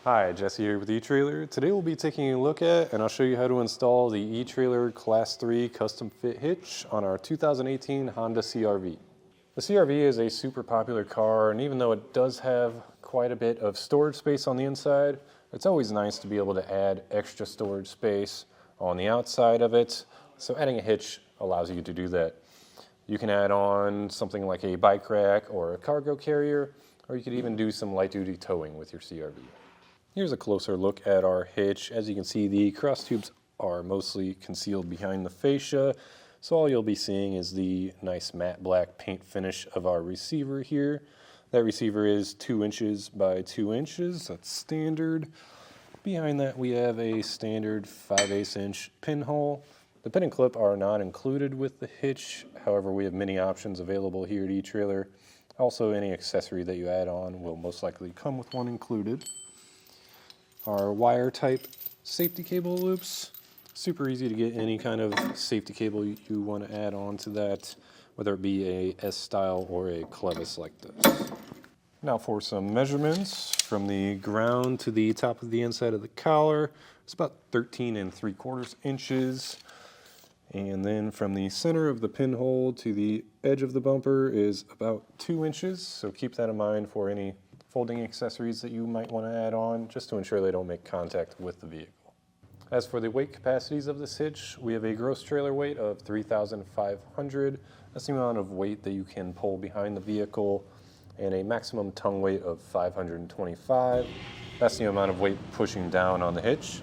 Hi, Jesse here with etrailer. Today we'll be taking a look at and I'll show you how to install the etrailer Class 3 custom fit hitch on our 2018 Honda CR-V. The CR-V is a super popular car, and even though it does have quite a bit of storage space on the inside, it's always nice to be able to add extra storage space on the outside of it. So adding a hitch allows you to do that. You can add on something like a bike rack or a cargo carrier, or you could even do some light duty towing with your CR-V. Here's a closer look at our hitch. As you can see, the cross tubes are mostly concealed behind the fascia, so all you'll be seeing is the nice matte black paint finish of our receiver here. That receiver is 2 inches by 2 inches, that's standard. Behind that we have a standard 5/8 inch pinhole. The pin and clip are not included with the hitch, however we have many options available here at etrailer. Also, any accessory that you add on will most likely come with one included. Our wire type safety cable loops, super easy to get any kind of safety cable you want to add on to that, whether it be a S-style or a clevis like this. Now for some measurements from the ground to the top of the inside of the collar, it's about 13 3/4 inches. And then from the center of the pinhole to the edge of the bumper is about 2 inches, so keep that in mind for any folding accessories that you might want to add on, just to ensure they don't make contact with the vehicle. As for the weight capacities of this hitch, we have a gross trailer weight of 3,500. That's the amount of weight that you can pull behind the vehicle, and a maximum tongue weight of 525. That's the amount of weight pushing down on the hitch.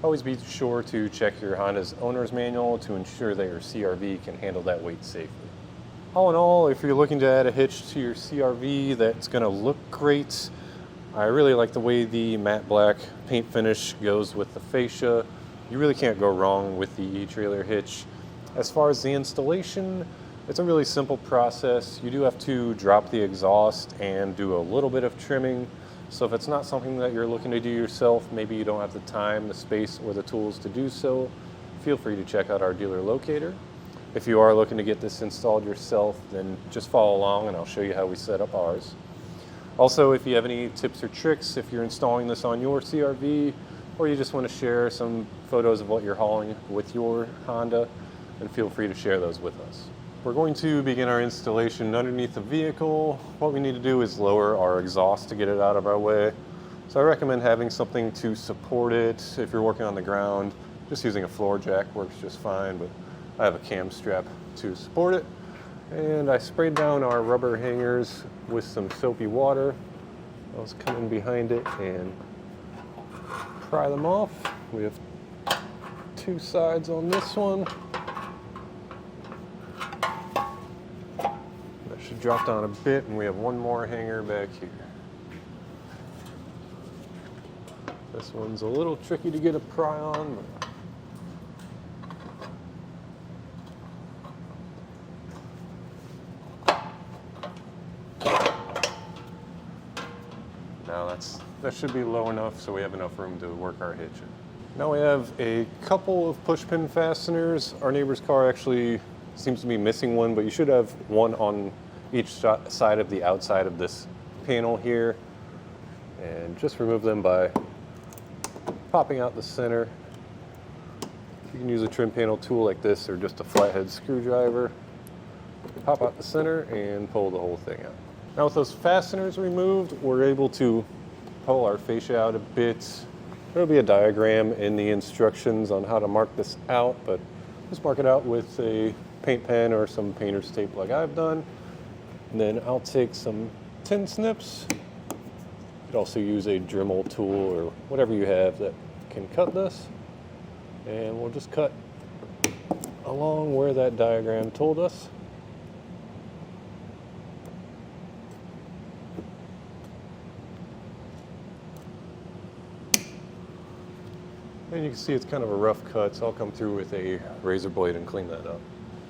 Always be sure to check your Honda's owner's manual to ensure that your CR-V can handle that weight safely. All in all, if you're looking to add a hitch to your CR-V that's going to look great, I really like the way the matte black paint finish goes with the fascia. You really can't go wrong with the etrailer hitch. As far as the installation, it's a really simple process. You do have to drop the exhaust and do a little bit of trimming. So if it's not something that you're looking to do yourself, maybe you don't have the time, the space, or the tools to do so, feel free to check out our dealer locator. If you are looking to get this installed yourself, then just follow along and I'll show you how we set up ours. Also, if you have any tips or tricks, if you're installing this on your CR-V, or you just want to share some photos of what you're hauling with your Honda, then feel free to share those with us. We're going to begin our installation underneath the vehicle. What we need to do is lower our exhaust to get it out of our way. So I recommend having something to support it. If you're working on the ground, just using a floor jack works just fine, but I have a cam strap to support it. And I sprayed down our rubber hangers with some soapy water. I was coming behind it and pry them off. We have 2 sides on this one. That should drop down a bit, and we have 1 more hanger back here. This one's a little tricky to get a pry on, but that should be low enough so we have enough room to work our hitch in. Now we have a couple of push pin fasteners. Our neighbor's car actually seems to be missing one, but you should have one on each side of the outside of this panel here. And just remove them by popping out the center. You can use a trim panel tool like this or just a flathead screwdriver. Pop out the center and pull the whole thing out. Now with those fasteners removed, we're able to pull our fascia out a bit. There'll be a diagram in the instructions on how to mark this out, but just mark it out with a paint pen or some painter's tape like I've done. And then I'll take some tin snips. You could also use a Dremel tool or whatever you have that can cut this. And we'll just cut along where that diagram told us. And you can see it's kind of a rough cut, so I'll come through with a razor blade and clean that up.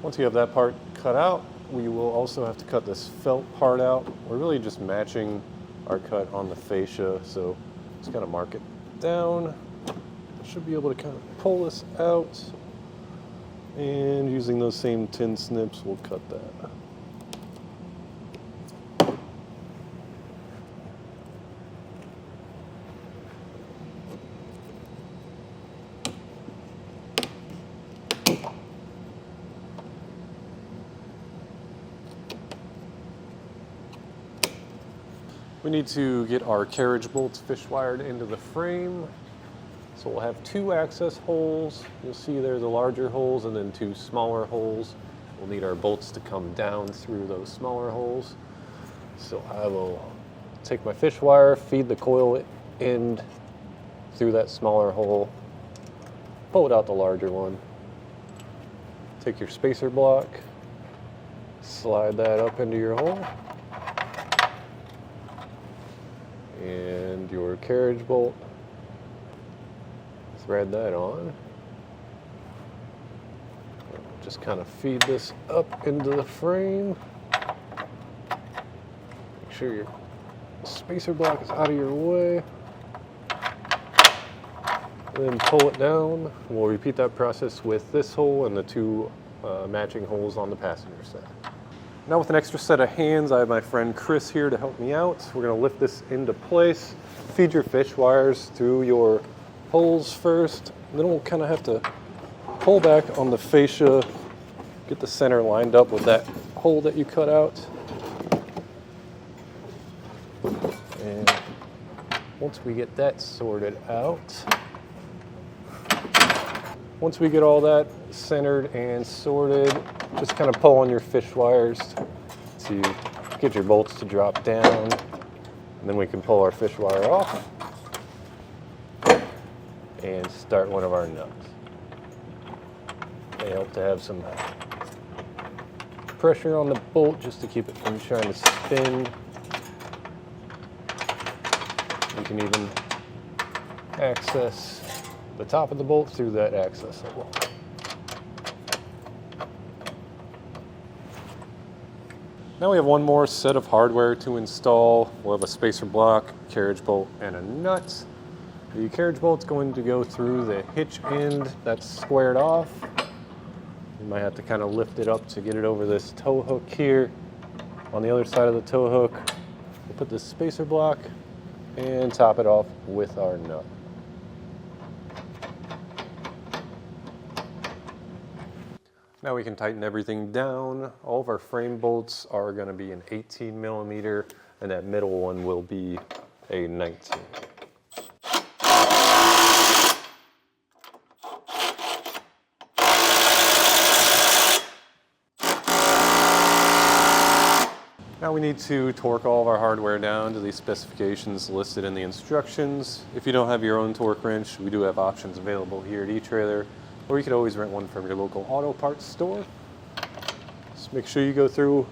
Once you have that part cut out, we will also have to cut this felt part out. We're really just matching our cut on the fascia, so just kind of mark it down. I should be able to kind of pull this out, and using those same tin snips, we'll cut that. We need to get our carriage bolts fish wired into the frame. So we'll have 2 access holes. You'll see there the larger holes and then 2 smaller holes. We'll need our bolts to come down through those smaller holes. So I will take my fish wire, feed the coil end through that smaller hole, pull it out the larger one. Take your spacer block, slide that up into your hole, and your carriage bolt. Thread that on. Just kind of feed this up into the frame. Make sure your spacer block is out of your way. And then pull it down. We'll repeat that process with this hole and the 2 matching holes on the passenger side. Now with an extra set of hands, I have my friend Chris here to help me out. We're going to lift this into place. Feed your fish wires through your holes first. Then we'll kind of have to pull back on the fascia, get the center lined up with that hole that you cut out. And once we get that sorted out, once we get all that centered and sorted, just kind of pull on your fish wires to get your bolts to drop down. And then we can pull our fish wire off and start one of our nuts. They help to have some pressure on the bolt just to keep it from trying to spin. You can even access the top of the bolt through that access hole. Now we have one more set of hardware to install. We'll have a spacer block, carriage bolt, and a nut. The carriage bolt's going to go through the hitch end that's squared off. You might have to kind of lift it up to get it over this tow hook here. On the other side of the tow hook, we'll put this spacer block and top it off with our nut. Now we can tighten everything down. All of our frame bolts are going to be an 18mm, and that middle one will be a 19. Now we need to torque all of our hardware down to the specifications listed in the instructions. If you don't have your own torque wrench, we do have options available here at eTrailer, or you could always rent one from your local auto parts store. Just make sure you go through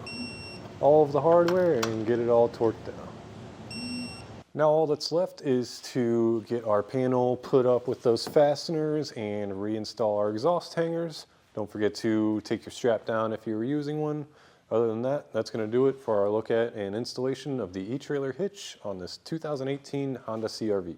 all of the hardware and get it all torqued down. Now all that's left is to get our panel put up with those fasteners and reinstall our exhaust hangers. Don't forget to take your strap down if you were using one. Other than that, that's going to do it for our look at and installation of the eTrailer hitch on this 2018 Honda CR-V.